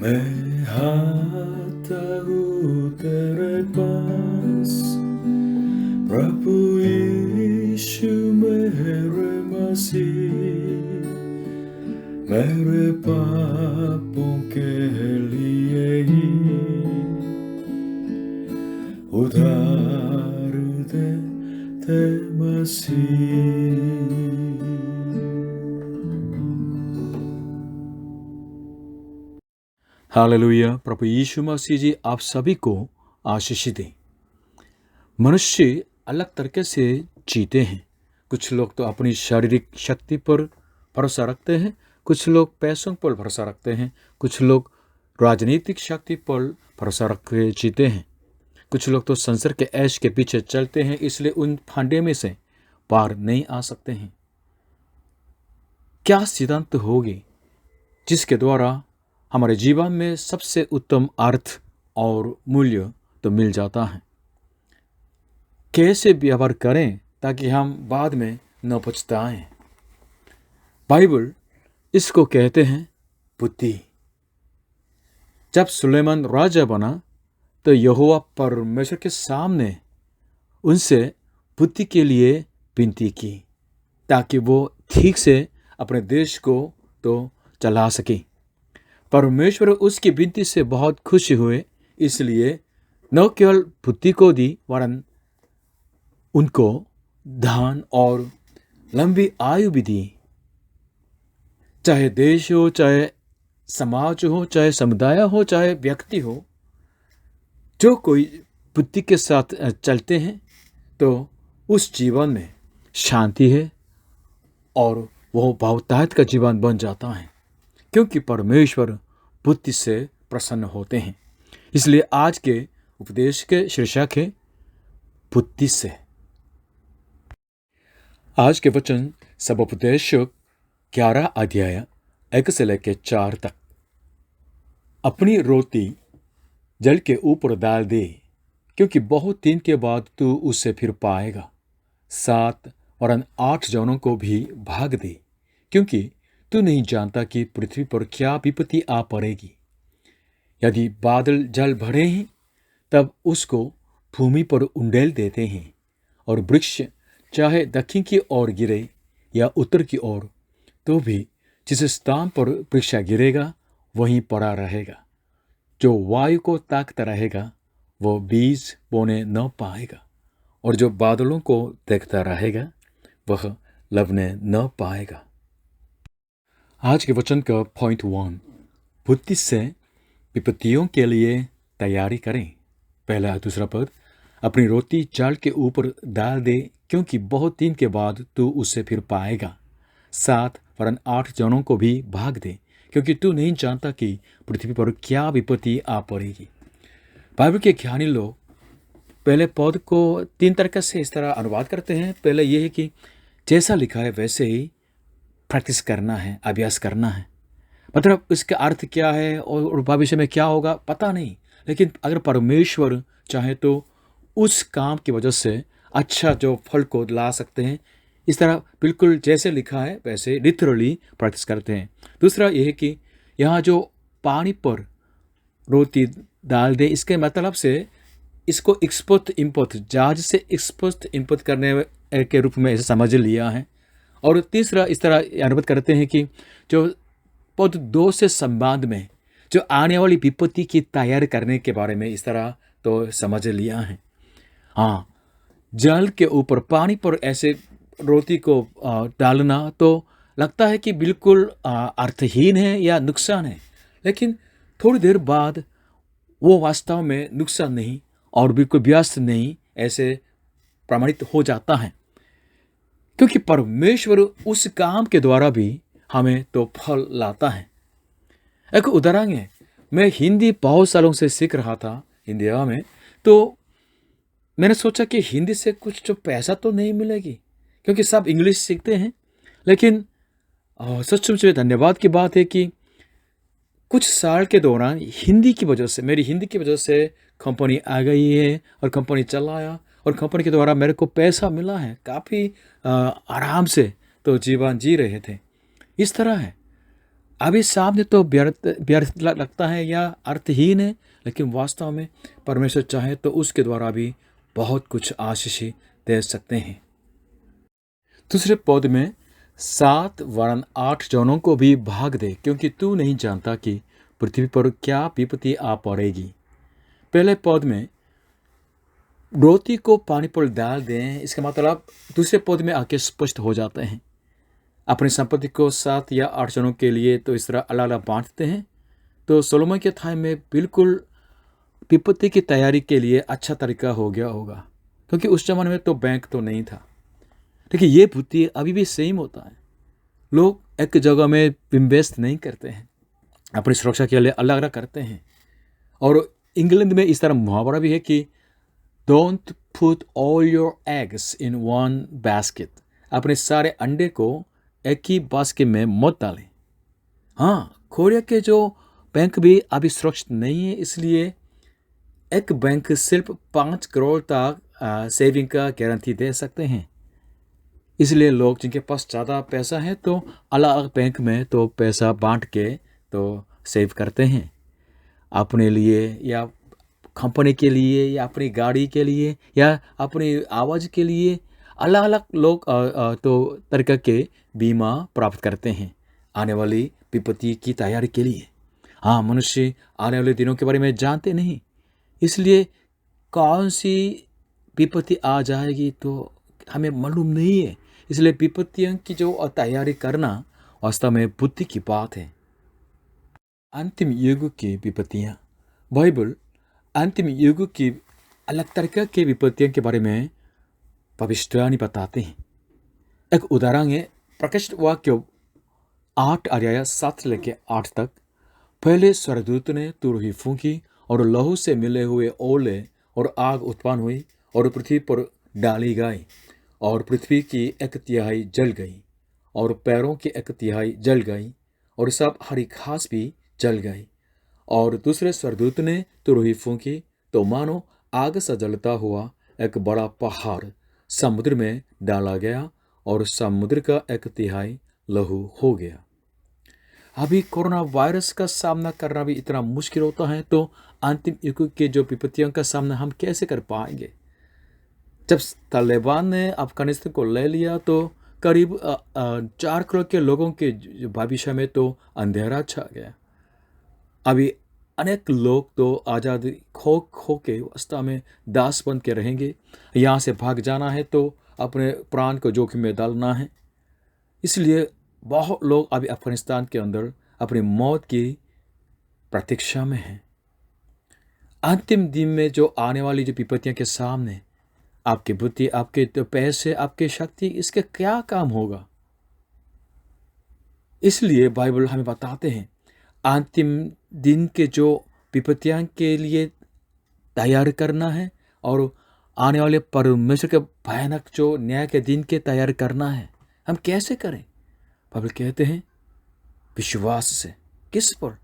मैं आता हूँ तेरे पास, प्रभु यीशु मेरे मसीह, मेरे पापों के लिए ही उधार दे मसीह। हालेलुया। प्रभु यीशु मसीह जी आप सभी को आशीष दें। मनुष्य अलग तरीके से जीते हैं। कुछ लोग तो अपनी शारीरिक शक्ति पर भरोसा रखते हैं, कुछ लोग पैसों पर भरोसा रखते हैं, कुछ लोग राजनीतिक शक्ति पर भरोसा रख के जीते हैं, कुछ लोग तो संसार के ऐश के पीछे चलते हैं, इसलिए उन फांडे में से पार नहीं आ सकते हैं। क्या सिद्धांत होगी जिसके द्वारा हमारे जीवन में सबसे उत्तम अर्थ और मूल्य तो मिल जाता है? कैसे व्यवहार करें ताकि हम बाद में न पछताएं? बाइबल इसको कहते हैं बुद्धि। जब सुलेमान राजा बना तो यहोवा परमेश्वर के सामने उनसे बुद्धि के लिए विनती की ताकि वो ठीक से अपने देश को तो चला सके। परमेश्वर उसकी विनती से बहुत खुश हुए, इसलिए न केवल बुद्धि को दी वरन उनको धन और लंबी आयु भी दी। चाहे देश हो, चाहे समाज हो, चाहे समुदाय हो, चाहे व्यक्ति हो, जो कोई बुद्धि के साथ चलते हैं तो उस जीवन में शांति है और वह बहुतायत का जीवन बन जाता है, क्योंकि परमेश्वर बुद्धि से प्रसन्न होते हैं। इसलिए आज के उपदेश के शीर्षक है बुद्धि से। आज के वचन सबोपदेश 11 अध्याय 1 से लेकर 4 तक। अपनी रोटी जल के ऊपर डाल दे, क्योंकि बहुत दिन के बाद तू उससे फिर पाएगा। 7 वरन 8 जनों को भी भाग दे, क्योंकि तू नहीं जानता कि पृथ्वी पर क्या विपत्ति आ पड़ेगी। यदि बादल जल भरे हैं तब उसको भूमि पर उंडेल देते हैं, और वृक्ष चाहे दक्षिण की ओर गिरे या उत्तर की ओर, तो भी जिस स्थान पर वृक्ष गिरेगा वहीं पड़ा रहेगा। जो वायु को ताकता रहेगा वो बीज बोने न पाएगा, और जो बादलों को देखता रहेगा वह लवने न पाएगा। आज के वचन का पॉइंट 1, बुद्धि से विपत्तियों के लिए तैयारी करें। पहला दूसरा पद, अपनी रोटी जल के ऊपर डाल दे, क्योंकि बहुत दिन के बाद तू उससे फिर पाएगा। 7 वरन 8 जनों को भी भाग दे, क्योंकि तू नहीं जानता कि पृथ्वी पर क्या विपत्ति आ पड़ेगी। बाइबल के ज्ञानी लोग पहले पद को 3 तरीके से इस तरह अनुवाद करते हैं। पहले यह है कि जैसा लिखा है वैसे ही प्रैक्टिस करना है, अभ्यास करना है। मतलब इसका अर्थ क्या है और भविष्य में क्या होगा पता नहीं, लेकिन अगर परमेश्वर चाहे तो उस काम की वजह से अच्छा जो फल को ला सकते हैं। इस तरह बिल्कुल जैसे लिखा है वैसे लिटरली प्रैक्टिस करते हैं। दूसरा यह है कि यहाँ जो पानी पर रोटी डाल दे, इसके मतलब से इसको एक्सपोर्ट इम्पोर्ट, जहाज से एक्सपोर्ट इम्पोर्ट करने के रूप में समझ लिया है। और तीसरा इस तरह अनुभव करते हैं कि जो पद 2 से संबंध में जो आने वाली विपत्ति की तैयारी करने के बारे में इस तरह तो समझ लिया है। हाँ, जल के ऊपर पानी पर ऐसे रोटी को डालना तो लगता है कि बिल्कुल अर्थहीन है या नुकसान है, लेकिन थोड़ी देर बाद वो वास्तव में नुकसान नहीं और बिल्कुल व्यस्त नहीं ऐसे प्रमाणित हो जाता है, क्योंकि परमेश्वर उस काम के द्वारा भी हमें तो फल लाता है। एक उदाहरण है, मैं हिंदी बहुत सालों से सीख रहा था इंडिया में, तो मैंने सोचा कि हिंदी से कुछ जो पैसा तो नहीं मिलेगी, क्योंकि सब इंग्लिश सीखते हैं। लेकिन सचमुच में धन्यवाद की बात है कि कुछ साल के दौरान हिंदी की वजह से, मेरी हिंदी की वजह से कंपनी आ गई है और कंपनी चलाया, और कंपनी के द्वारा मेरे को पैसा मिला है। काफ़ी आराम से तो जीवन जी रहे थे। इस तरह है, अभी सामने तो व्यर्थ व्यर्थ लगता है या अर्थहीन है, लेकिन वास्तव में परमेश्वर चाहे तो उसके द्वारा भी बहुत कुछ आशीष दे सकते हैं। दूसरे पद में 7 वरन 8 जनों को भी भाग दे, क्योंकि तू नहीं जानता कि पृथ्वी पर क्या विपत्ति आ पड़ेगी। पहले पद में रोटी को पानी पर डाल दें, इसका मतलब दूसरे पद में आके स्पष्ट हो जाते हैं। अपनी संपत्ति को 7 या 8 जनों के लिए तो इस तरह अलग अलग बांटते हैं। तो सोलोमन के टाइम में बिल्कुल विपत्ति की तैयारी के लिए अच्छा तरीका हो गया होगा, क्योंकि उस जमाने में तो बैंक तो नहीं था। देखिए, ये बुद्धि अभी भी सेम होता है। लोग एक जगह में इन्वेस्ट नहीं करते हैं, अपनी सुरक्षा के लिए अलग अलग करते हैं। और इंग्लैंड में इस तरह मुहावरा भी है कि don't put all your eggs in one basket. अपने सारे अंडे को एक ही बास्केट में मत डालें। हाँ, कोरिया के जो बैंक भी अभी सुरक्षित नहीं है, इसलिए एक बैंक सिर्फ 5 करोड़ तक सेविंग का गारंटी दे सकते हैं। इसलिए लोग जिनके पास ज़्यादा पैसा है तो अलग अलग बैंक में तो पैसा बांट के तो सेव करते हैं, अपने लिए या कंपनी के लिए या अपनी गाड़ी के लिए या अपनी आवाज़ के लिए अलग अलग लोग तो तरह के बीमा प्राप्त करते हैं आने वाली विपत्ति की तैयारी के लिए। हाँ, मनुष्य आने वाले दिनों के बारे में जानते नहीं, इसलिए कौन सी विपत्ति आ जाएगी तो हमें मालूम नहीं है। इसलिए विपत्तियों की जो तैयारी करना वास्तव में बुद्धि की बात है। अंतिम युग की विपत्तियाँ। बाइबल अंतिम युग की अलग तरह के विपत्तियों के बारे में भविष्यवाणी बताते हैं। एक उदाहरण है प्रकाशित वाक्य 8 अध्याय 7 से लेकर 8 तक। पहले स्वर्गदूत ने तुरही फूंकी और लहू से मिले हुए ओले और आग उत्पन्न हुई और पृथ्वी पर डाली गई, और पृथ्वी की 1/3 जल गई और पैरों की 1/3 जल गई और सब हरी घास भी जल गई। और दूसरे स्वर्गदूत ने तुरही फूंकी तो मानो आग से जलता हुआ एक बड़ा पहाड़ समुद्र में डाला गया और समुद्र का 1/3 लहू हो गया। अभी कोरोना वायरस का सामना करना भी इतना मुश्किल होता है, तो अंतिम युग के जो विपत्तियों का सामना हम कैसे कर पाएंगे। जब तालिबान ने अफगानिस्तान को ले लिया तो करीब 4 करोड़ के लोगों के भविष्य में तो अंधेरा छा गया। अभी अनेक लोग तो आज़ादी खो खो के अवस्था में दास बन के रहेंगे। यहाँ से भाग जाना है तो अपने प्राण को जोखिम में डालना है। इसलिए बहुत लोग अभी अफगानिस्तान के अंदर अपनी मौत की प्रतीक्षा में हैं। अंतिम दिन में जो आने वाली जो विपत्तियों के सामने आपकी बुद्धि, आपके तो पैसे, आपकी शक्ति, इसके क्या काम होगा। इसलिए बाइबल हमें बताते हैं अंतिम दिन के जो विपत्तियां के लिए तैयार करना है और आने वाले परमेश्वर के भयानक जो न्याय के दिन के तैयार करना है। हम कैसे करें। बाइबल कहते हैं विश्वास से। किस पर?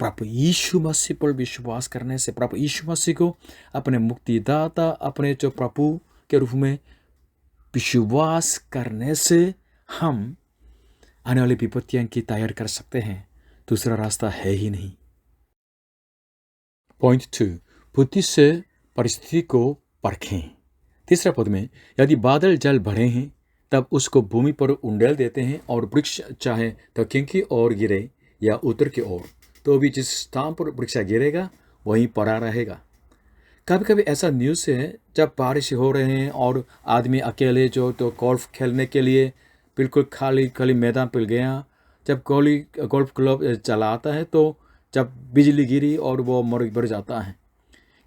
प्रभु यीशु मसीह पर विश्वास करने से। प्रभु यीशु मसीह को अपने मुक्तिदाता, अपने जो प्रभु के रूप में विश्वास करने से हम आने वाली विपत्तियों की तैयार कर सकते हैं। दूसरा रास्ता है ही नहीं। पॉइंट 2, बुद्धि से परिस्थिति को परखें। तीसरा पद में यदि बादल जल भरे हैं तब उसको भूमि पर उंडेल देते हैं, और वृक्ष चाहे दक्षिण की ओर गिरे या उत्तर की ओर, तो भी जिस स्थान पर वृक्ष गिरेगा वहीं पड़ा रहेगा। कभी कभी ऐसा न्यूज़ है जब बारिश हो रहे हैं और आदमी अकेले जो तो गोल्फ खेलने के लिए बिल्कुल खाली मैदान पर गया, जब गोल्फ क्लब चलाता है तो जब बिजली गिरी और वो मर जाता है,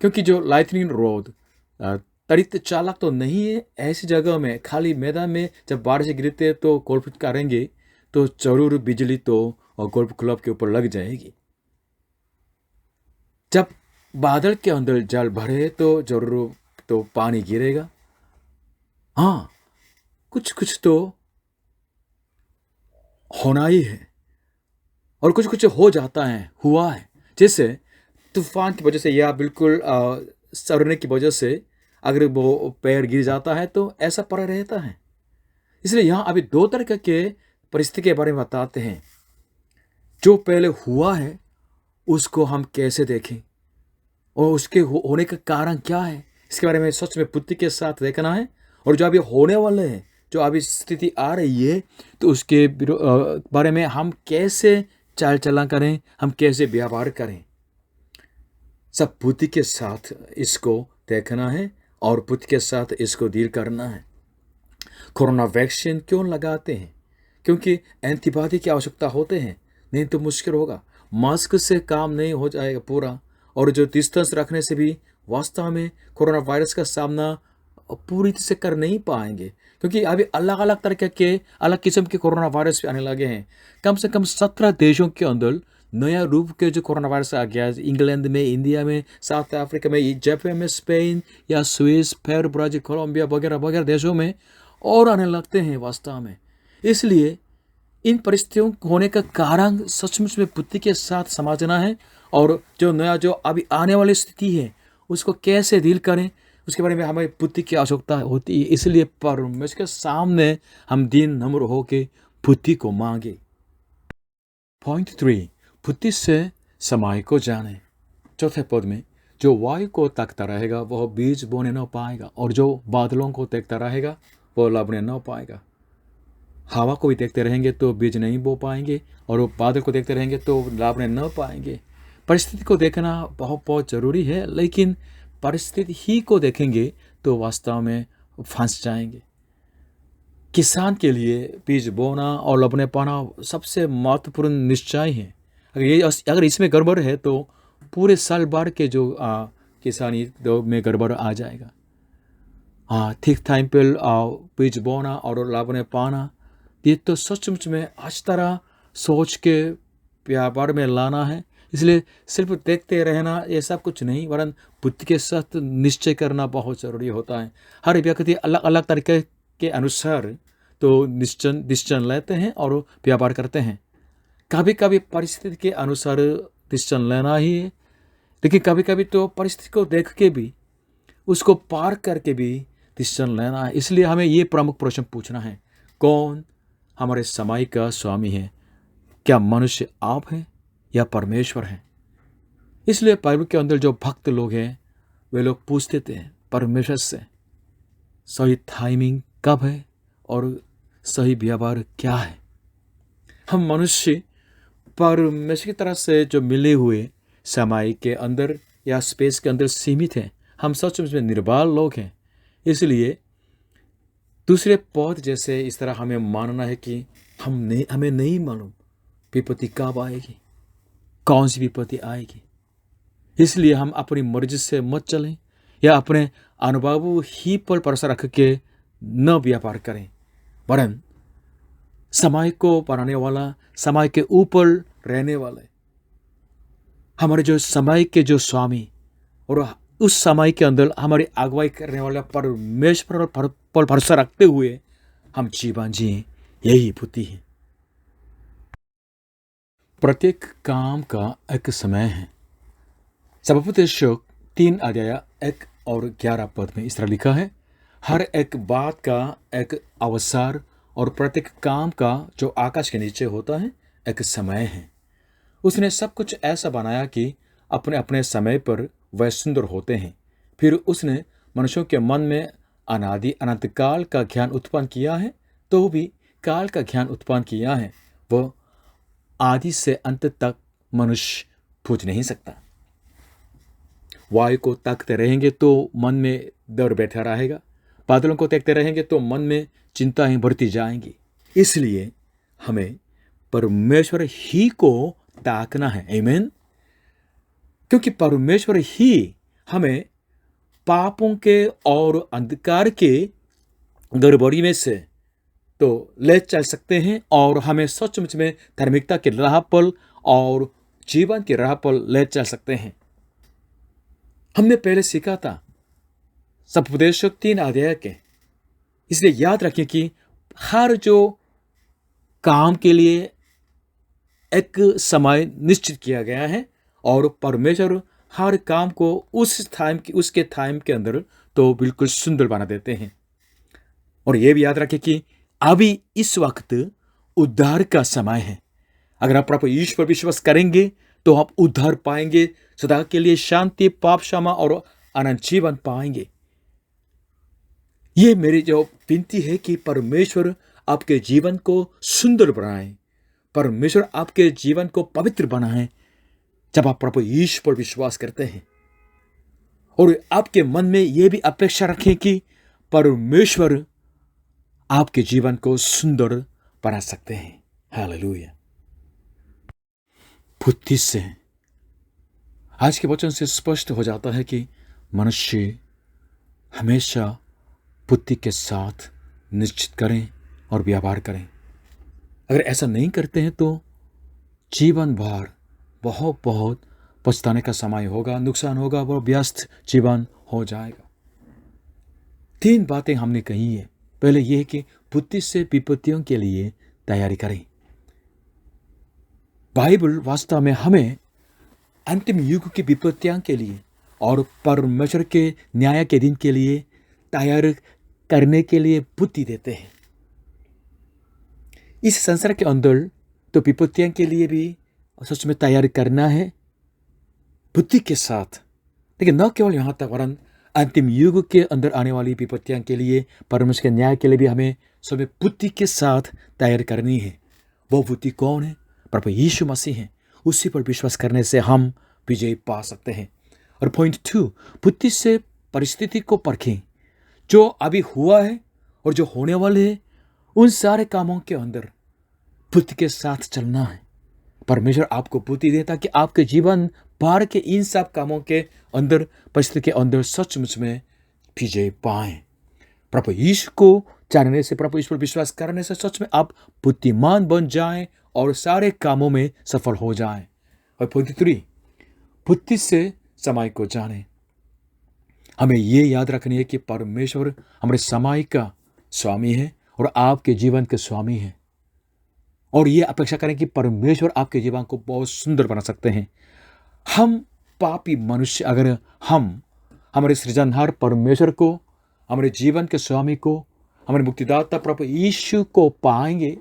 क्योंकि जो लाइटनिंग रोड त्वरित चालक तो नहीं है। ऐसी जगह में खाली मैदान में जब बारिश गिरते तो गोल्फ करेंगे तो जरूर बिजली तो गोल्फ क्लब के ऊपर लग जाएगी। जब बादल के अंदर जल भरे तो जरूर तो पानी गिरेगा। हाँ, कुछ कुछ तो होना ही है और कुछ कुछ हो जाता है, हुआ है। जैसे तूफान की वजह से या बिल्कुल सड़ने की वजह से अगर वो पेड़ गिर जाता है तो ऐसा पड़ा रहता है। इसलिए यहाँ अभी 2 तरह के परिस्थिति के बारे में बताते हैं। जो पहले हुआ है उसको हम कैसे देखें और उसके होने का कारण क्या है, इसके बारे में सच में बुद्धि के साथ देखना है। और जो अभी होने वाले हैं, जो अभी स्थिति आ रही है, तो उसके बारे में हम कैसे चाल चलन करें, हम कैसे व्यवहार करें, सब बुद्धि के साथ इसको देखना है और बुद्धि के साथ इसको डील करना है। कोरोना वैक्सीन क्यों लगाते हैं? क्योंकि एंटीबॉडी की आवश्यकता होते हैं, नहीं तो मुश्किल होगा। मास्क से काम नहीं हो जाएगा पूरा, और जो डिस्टेंस रखने से भी वास्तव में कोरोना वायरस का सामना पूरी तरह से कर नहीं पाएंगे, क्योंकि अभी अलग अलग तरह के अलग किस्म के कोरोना वायरस भी आने लगे हैं। कम से कम 17 देशों के अंदर नया रूप के जो कोरोना वायरस आ गया है, इंग्लैंड में, इंडिया में, साउथ अफ्रीका में, जापान में, स्पेन या स्विस, पेरू, ब्राजील, कोलंबिया वगैरह वगैरह देशों में और आने लगते हैं वास्तव में। इसलिए इन परिस्थितियों होने का कारण सचमुच में बुद्धि के साथ समझना है, और जो नया जो अभी आने वाली स्थिति है उसको कैसे डील करें, उसके बारे में हमें बुद्धि की आवश्यकता होती है। इसलिए परमेश्वर के सामने हम दीन नम्र होकर बुद्धि को मांगे। पॉइंट 3, बुद्धि से समय को जाने। चौथे पद में, जो वायु को ताकता रहेगा वह बीज बोने न पाएगा, और जो बादलों को देखता रहेगा वह लाभने न पाएगा। हवा को भी देखते रहेंगे तो बीज नहीं बो पाएंगे, और वो बादल को देखते रहेंगे तो लाभने न पाएंगे। परिस्थिति को देखना बहुत बहुत ज़रूरी है, लेकिन परिस्थिति ही को देखेंगे तो वास्तव में फंस जाएंगे। किसान के लिए बीज बोना और लाभने पाना सबसे महत्वपूर्ण निश्चय है। अगर इसमें गड़बड़ है तो पूरे साल भर के जो किसानी में गड़बड़ आ जाएगा। ठीक टाइम पर बीज बोना और लाभने पाना, ये तो सचमुच में आज तरह सोच के व्यापार में लाना है। इसलिए सिर्फ देखते रहना ये सब कुछ नहीं, वरन बुद्धि के साथ निश्चय करना बहुत ज़रूरी होता है। हर व्यक्ति अलग अलग तरीके के अनुसार तो निश्चय लेते हैं और व्यापार करते हैं। कभी कभी परिस्थिति के अनुसार निश्चय लेना ही है, लेकिन कभी कभी तो परिस्थिति को देख के भी, उसको पार करके भी निश्चय लेना है। इसलिए हमें ये प्रमुख प्रश्न पूछना है, कौन हमारे समय का स्वामी है? क्या मनुष्य आप हैं या परमेश्वर हैं? इसलिए बाइबल के अंदर जो भक्त लोग हैं वे लोग पूछते थे परमेश्वर से, सही टाइमिंग कब है और सही व्यवहार क्या है? हम मनुष्य परमेश्वर की तरफ से जो मिले हुए समय के अंदर या स्पेस के अंदर सीमित हैं। हम सचमुच में निर्बल लोग हैं। इसलिए दूसरे पौध जैसे इस तरह हमें मानना है कि हमें नहीं मालूम विपत्ति कब आएगी, कौन सी विपत्ति आएगी। इसलिए हम अपनी मर्जी से मत चलें या अपने अनुभव ही पर भरोसा रख के न व्यापार करें, वरन समय को बनाने वाला, समय के ऊपर रहने वाले, हमारे जो समय के जो स्वामी और उस समय के अंदर हमारी अगुवाई करने वाला परमेश्वर पर भरोसा रखते हुए हम जीवन जिए, यही बुद्धि है। प्रत्येक काम का एक समय है। सबोपदेशक 3 अध्याय 1 और 11 पद में इस तरह लिखा है, हर एक बात का एक अवसर और प्रत्येक काम का जो आकाश के नीचे होता है एक समय है। उसने सब कुछ ऐसा बनाया कि अपने अपने समय पर वह सुंदर होते हैं। फिर उसने मनुष्यों के मन में अनादि अनंत काल का ज्ञान उत्पन्न किया है, तो भी काल का ज्ञान उत्पन्न किया है, वह आदि से अंत तक मनुष्य पूछ नहीं सकता। वायु को ताकते रहेंगे तो मन में डर बैठा रहेगा, बादलों को देखते रहेंगे तो मन में चिंताएं बढ़ती जाएंगी। इसलिए हमें परमेश्वर ही को ताकना है। आमीन। क्योंकि परमेश्वर ही हमें पापों के और अंधकार के गड़बड़ी में से तो ले चल सकते हैं और हमें सचमुच में धार्मिकता के राह पर और जीवन की राह पर ले चल सकते हैं। हमने पहले सीखा था सबोपदेशक 3 अध्याय के। इसलिए याद रखें कि हर जो काम के लिए एक समय निश्चित किया गया है और परमेश्वर हर काम को उसके टाइम के अंदर तो बिल्कुल सुंदर बना देते हैं। और यह भी याद रखें कि अभी इस वक्त उद्धार का समय है। अगर आप प्रभु यीशु पर विश्वास करेंगे तो आप उद्धार पाएंगे, सदा के लिए शांति, पाप क्षमा और अनंत जीवन पाएंगे। ये मेरी जो विनती है कि परमेश्वर आपके जीवन को सुंदर बनाए, परमेश्वर आपके जीवन को पवित्र बनाए जब आप प्रभु यीशु पर विश्वास करते हैं। और आपके मन में यह भी अपेक्षा रखें कि परमेश्वर आपके जीवन को सुंदर बना सकते हैं। हालेलुया। बुद्धि से आज के वचन से स्पष्ट हो जाता है कि मनुष्य हमेशा बुद्धि के साथ निश्चित करें और व्यवहार करें। अगर ऐसा नहीं करते हैं तो जीवन भर बहुत पछताने का समय होगा, नुकसान होगा, वो व्यस्त जीवन हो जाएगा। 3 बातें हमने कही है। पहले यह है कि बुद्धि से विपत्तियों के लिए तैयारी करें। बाइबल वास्तव में हमें अंतिम युग की विपत्तियों के लिए और परमेश्वर के न्याय के दिन के लिए तैयार करने के लिए बुद्धि देते हैं। इस संसार के अंदर तो विपत्तियों के लिए भी सच में तैयारी करना है बुद्धि के साथ, लेकिन न केवल यहाँ तक, वरन अंतिम युग के अंदर आने वाली विपत्तियों के लिए, परमेश्वर के न्याय के लिए भी हमें सब बुद्धि के साथ तैयारी करनी है। वो बुद्धि कौन है? प्रभु यीशु मसीह है। उसी पर विश्वास करने से हम विजय पा सकते हैं। और पॉइंट 2, बुद्धि से परिस्थिति को परखें। जो अभी हुआ है और जो होने वाले हैं, उन सारे कामों के अंदर बुद्धि के साथ चलना है। परमेश्वर आपको बुद्धि दे ताकि आपके जीवन भर के इन सब कामों के अंदर, परिस्थिति के अंदर सचमुच में विजय पाएं। प्रभु यीशु को जानने से, प्रभु यीशु पर विश्वास करने से सच में आप बुद्धिमान बन जाएं और सारे कामों में सफल हो जाएं। और पॉइंट 3, बुद्धि से समय को जानें। हमें ये याद रखनी है कि परमेश्वर हमारे समय का स्वामी है और आपके जीवन के स्वामी है। और ये अपेक्षा करें कि परमेश्वर आपके जीवन को बहुत सुंदर बना सकते हैं। हम पापी मनुष्य, अगर हम हमारे सृजनहार परमेश्वर को, हमारे जीवन के स्वामी को, हमारे मुक्तिदाता प्रभु यीशु को पाएंगे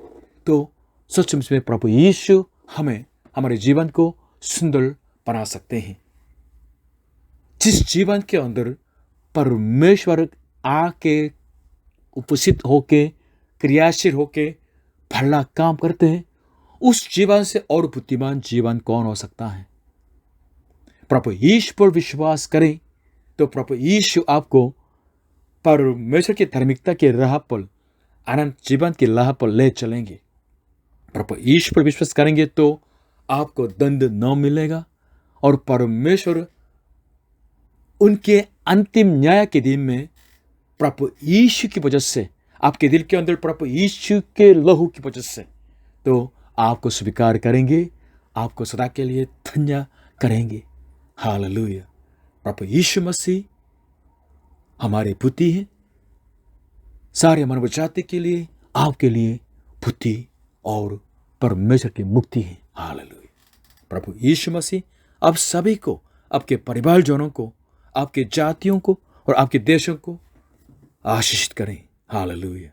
तो सचमुच में प्रभु यीशु हमें, हमारे जीवन को सुंदर बना सकते हैं। जिस जीवन के अंदर परमेश्वर आके उपस्थित होके, क्रियाशील होके भला काम करते हैं, उस जीवन से और बुद्धिमान जीवन कौन हो सकता है? प्रभु यीशु पर विश्वास करें तो प्रभु यीशु आपको परमेश्वर की धार्मिकता के राह पर, अनंत जीवन की राह पर ले चलेंगे। प्रभु यीशु पर विश्वास करेंगे तो आपको दंड न मिलेगा और परमेश्वर उनके अंतिम न्याय के दिन में प्रभु यीशु की वजह से, आपके दिल के अंदर प्रभु यीशु के लहू की वजह से, तो आपको स्वीकार करेंगे, आपको सदा के लिए धन्य करेंगे। हालेलुया। प्रभु यीशु मसीह हमारी बुद्धि है, सारे मानव जाति के लिए, आपके लिए बुद्धि और परमेश्वर की मुक्ति है। हालेलुया। प्रभु यीशु मसीह आप सभी को, आपके परिवारजनों को, आपके जातियों को और आपके देशों को आशीषित करें। हालेलुया।